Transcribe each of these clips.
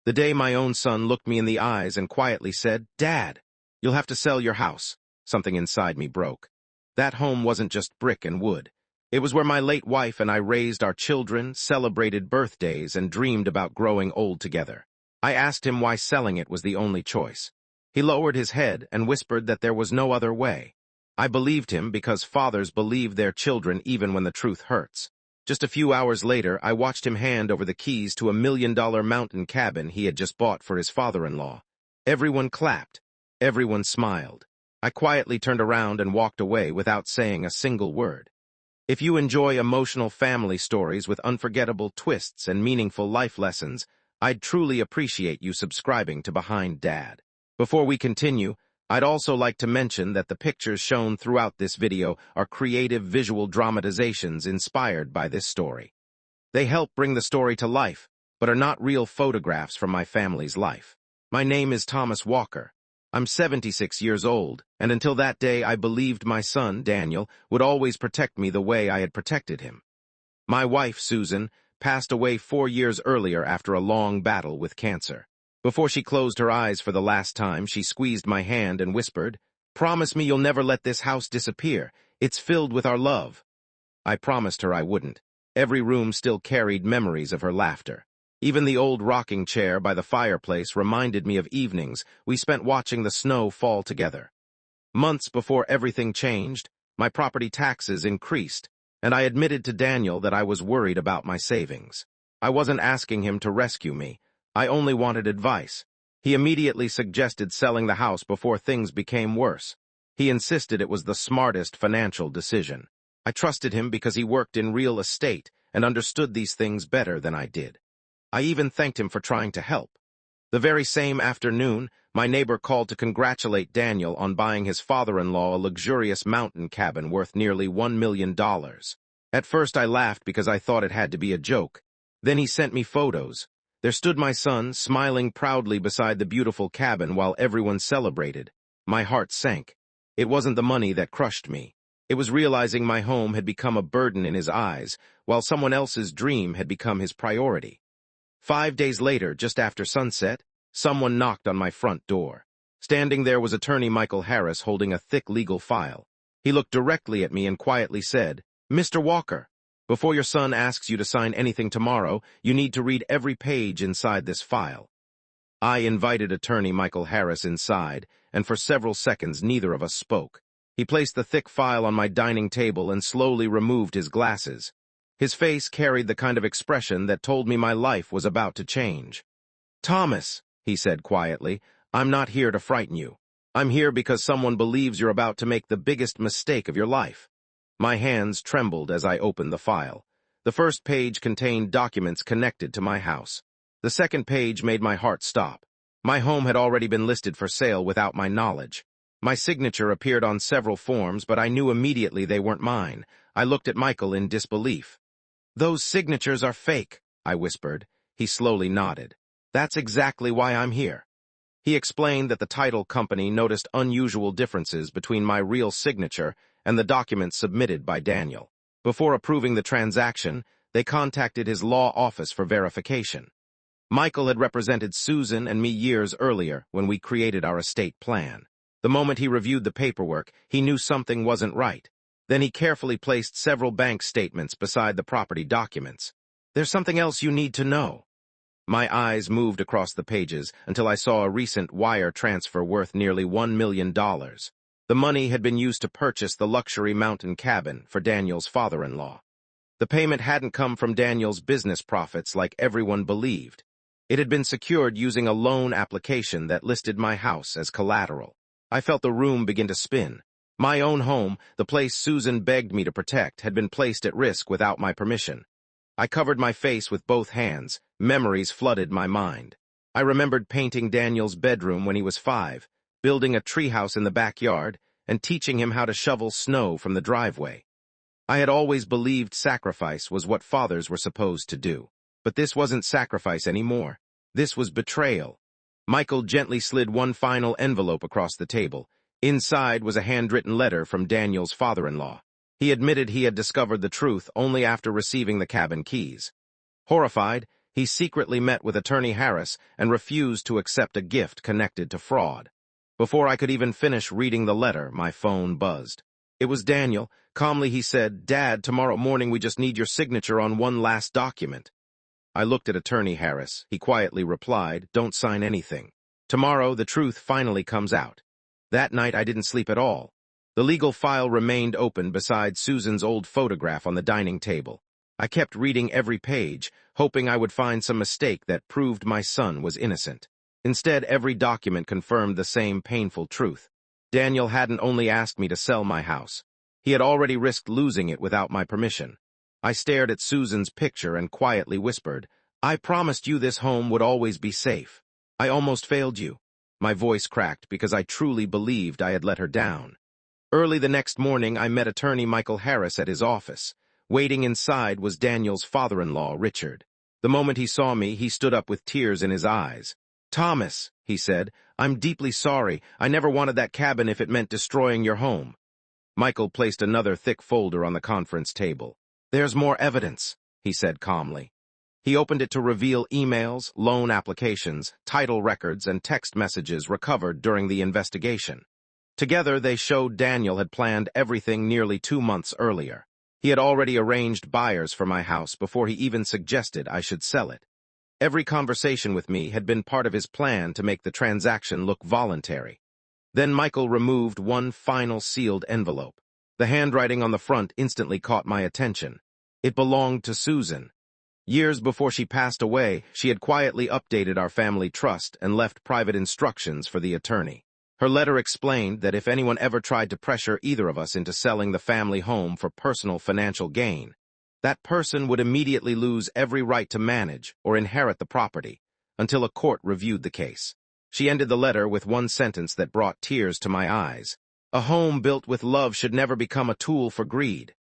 The day my own son looked me in the eyes and quietly said, "Dad, you'll have to sell your house," something inside me broke. That home wasn't just brick and wood. It was where my late wife and I raised our children, celebrated birthdays, and dreamed about growing old together. I asked him why selling it was the only choice. He lowered his head and whispered that there was no other way. I believed him because fathers believe their children even when the truth hurts. Just a few hours later, I watched him hand over the keys to a $1 million mountain cabin he had just bought for his father-in-law. Everyone clapped. Everyone smiled. I quietly turned around and walked away without saying a single word. If you enjoy emotional family stories with unforgettable twists and meaningful life lessons, I'd truly appreciate you subscribing to Behind Dad. Before we continue, I'd also like to mention that the pictures shown throughout this video are creative visual dramatizations inspired by this story. They help bring the story to life, but are not real photographs from my family's life. My name is Thomas Walker. I'm 76 years old, and until that day I believed my son, Daniel, would always protect me the way I had protected him. My wife, Susan, passed away 4 years earlier after a long battle with cancer. Before she closed her eyes for the last time, she squeezed my hand and whispered, "Promise me you'll never let this house disappear. It's filled with our love." I promised her I wouldn't. Every room still carried memories of her laughter. Even the old rocking chair by the fireplace reminded me of evenings we spent watching the snow fall together. Months before everything changed, my property taxes increased, and I admitted to Daniel that I was worried about my savings. I wasn't asking him to rescue me. I only wanted advice. He immediately suggested selling the house before things became worse. He insisted it was the smartest financial decision. I trusted him because he worked in real estate and understood these things better than I did. I even thanked him for trying to help. The very same afternoon, my neighbor called to congratulate Daniel on buying his father-in-law a luxurious mountain cabin worth nearly $1 million. At first I laughed because I thought it had to be a joke. Then he sent me photos. There stood my son, smiling proudly beside the beautiful cabin while everyone celebrated. My heart sank. It wasn't the money that crushed me. It was realizing my home had become a burden in his eyes, while someone else's dream had become his priority. 5 days later, just after sunset, someone knocked on my front door. Standing there was attorney Michael Harris holding a thick legal file. He looked directly at me and quietly said, "Mr. Walker, before your son asks you to sign anything tomorrow, you need to read every page inside this file." I invited attorney Michael Harris inside, and for several seconds neither of us spoke. He placed the thick file on my dining table and slowly removed his glasses. His face carried the kind of expression that told me my life was about to change. "Thomas," he said quietly, "I'm not here to frighten you. I'm here because someone believes you're about to make the biggest mistake of your life." My hands trembled as I opened the file. The first page contained documents connected to my house. The second page made my heart stop. My home had already been listed for sale without my knowledge. My signature appeared on several forms, but I knew immediately they weren't mine. I looked at Michael in disbelief. "Those signatures are fake," I whispered. He slowly nodded. "That's exactly why I'm here." He explained that the title company noticed unusual differences between my real signature and the documents submitted by Daniel. Before approving the transaction, they contacted his law office for verification. Michael had represented Susan and me years earlier when we created our estate plan. The moment he reviewed the paperwork, he knew something wasn't right. Then he carefully placed several bank statements beside the property documents. "There's something else you need to know." My eyes moved across the pages until I saw a recent wire transfer worth nearly $1 million. The money had been used to purchase the luxury mountain cabin for Daniel's father-in-law. The payment hadn't come from Daniel's business profits like everyone believed. It had been secured using a loan application that listed my house as collateral. I felt the room begin to spin. My own home, the place Susan begged me to protect, had been placed at risk without my permission. I covered my face with both hands. Memories flooded my mind. I remembered painting Daniel's bedroom when he was 5, building a treehouse in the backyard, and teaching him how to shovel snow from the driveway. I had always believed sacrifice was what fathers were supposed to do. But this wasn't sacrifice anymore. This was betrayal. Michael gently slid one final envelope across the table. Inside was a handwritten letter from Daniel's father-in-law. He admitted he had discovered the truth only after receiving the cabin keys. Horrified, He secretly met with Attorney Harris and refused to accept a gift connected to fraud. Before I could even finish reading the letter, my phone buzzed. It was Daniel. Calmly he said, "Dad, tomorrow morning we just need your signature on one last document." I looked at Attorney Harris. He quietly replied, "Don't sign anything. Tomorrow the truth finally comes out." That night I didn't sleep at all. The legal file remained open beside Susan's old photograph on the dining table. I kept reading every page, hoping I would find some mistake that proved my son was innocent. Instead, every document confirmed the same painful truth. Daniel hadn't only asked me to sell my house. He had already risked losing it without my permission. I stared at Susan's picture and quietly whispered, "I promised you this home would always be safe. I almost failed you." My voice cracked because I truly believed I had let her down. Early the next morning, I met Attorney Michael Harris at his office. Waiting inside was Daniel's father-in-law, Richard. The moment he saw me, he stood up with tears in his eyes. "Thomas," he said, "I'm deeply sorry. I never wanted that cabin if it meant destroying your home." Michael placed another thick folder on the conference table. "There's more evidence," he said calmly. He opened it to reveal emails, loan applications, title records, and text messages recovered during the investigation. Together, they showed Daniel had planned everything nearly 2 months earlier. He had already arranged buyers for my house before he even suggested I should sell it. Every conversation with me had been part of his plan to make the transaction look voluntary. Then Michael removed one final sealed envelope. The handwriting on the front instantly caught my attention. It belonged to Susan. Years before she passed away, she had quietly updated our family trust and left private instructions for the attorney. Her letter explained that if anyone ever tried to pressure either of us into selling the family home for personal financial gain, that person would immediately lose every right to manage or inherit the property until a court reviewed the case. She ended the letter with one sentence that brought tears to my eyes. "A home built with love should never become a tool for greed."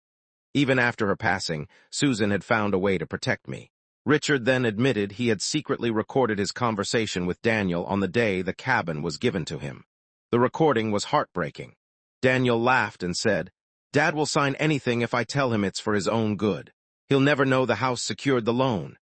Even after her passing, Susan had found a way to protect me. Richard then admitted he had secretly recorded his conversation with Daniel on the day the cabin was given to him. The recording was heartbreaking. Daniel laughed and said, "Dad will sign anything if I tell him it's for his own good. He'll never know the house secured the loan."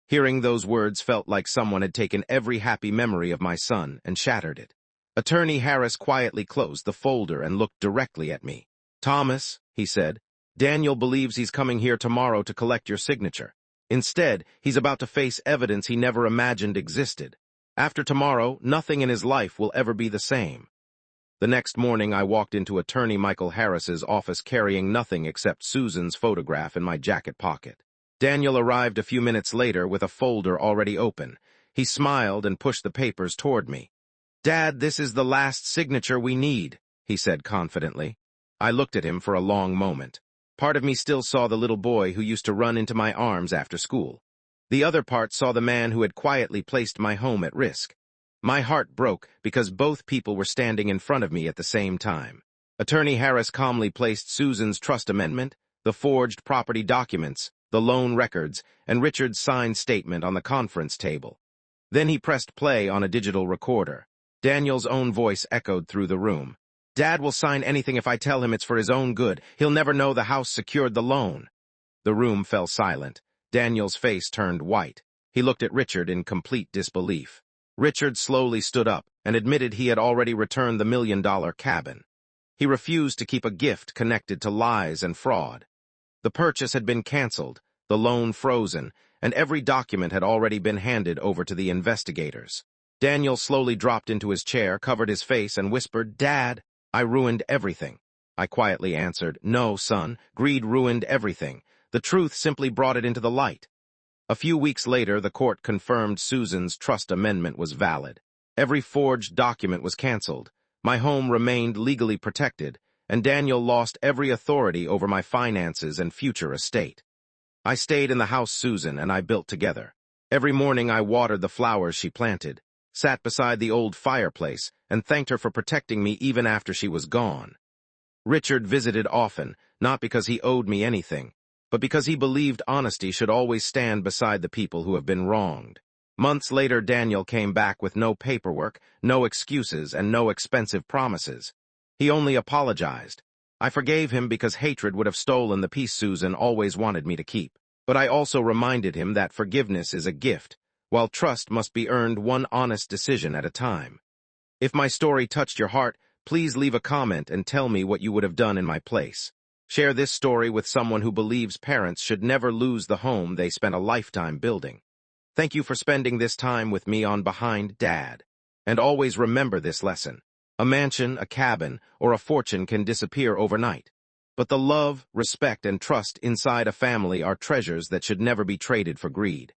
Hearing those words felt like someone had taken every happy memory of my son and shattered it. Attorney Harris quietly closed the folder and looked directly at me. "Thomas," he said, "Daniel believes he's coming here tomorrow to collect your signature. Instead, he's about to face evidence he never imagined existed. After tomorrow, nothing in his life will ever be the same." The next morning, I walked into Attorney Michael Harris's office carrying nothing except Susan's photograph in my jacket pocket. Daniel arrived a few minutes later with a folder already open. He smiled and pushed the papers toward me. "Dad, this is the last signature we need," he said confidently. I looked at him for a long moment. Part of me still saw the little boy who used to run into my arms after school. The other part saw the man who had quietly placed my home at risk. My heart broke because both people were standing in front of me at the same time. Attorney Harris calmly placed Susan's trust amendment, the forged property documents, the loan records, and Richard's signed statement on the conference table. Then he pressed play on a digital recorder. Daniel's own voice echoed through the room. "Dad will sign anything if I tell him it's for his own good. He'll never know the house secured the loan." The room fell silent. Daniel's face turned white. He looked at Richard in complete disbelief. Richard slowly stood up and admitted he had already returned the $1 million cabin. He refused to keep a gift connected to lies and fraud. The purchase had been canceled, the loan frozen, and every document had already been handed over to the investigators. Daniel slowly dropped into his chair, covered his face, and whispered, "Dad, I ruined everything." I quietly answered, "No, son, greed ruined everything. The truth simply brought it into the light." A few weeks later, the court confirmed Susan's trust amendment was valid. Every forged document was canceled. My home remained legally protected, and Daniel lost every authority over my finances and future estate. I stayed in the house Susan and I built together. Every morning I watered the flowers she planted, sat beside the old fireplace, and thanked her for protecting me even after she was gone. Richard visited often, not because he owed me anything, but because he believed honesty should always stand beside the people who have been wronged. Months later, Daniel came back with no paperwork, no excuses, and no expensive promises. He only apologized. I forgave him because hatred would have stolen the peace Susan always wanted me to keep. But I also reminded him that forgiveness is a gift, while trust must be earned one honest decision at a time. If my story touched your heart, please leave a comment and tell me what you would have done in my place. Share this story with someone who believes parents should never lose the home they spent a lifetime building. Thank you for spending this time with me on Behind Dad. And always remember this lesson. A mansion, a cabin, or a fortune can disappear overnight. But the love, respect, and trust inside a family are treasures that should never be traded for greed.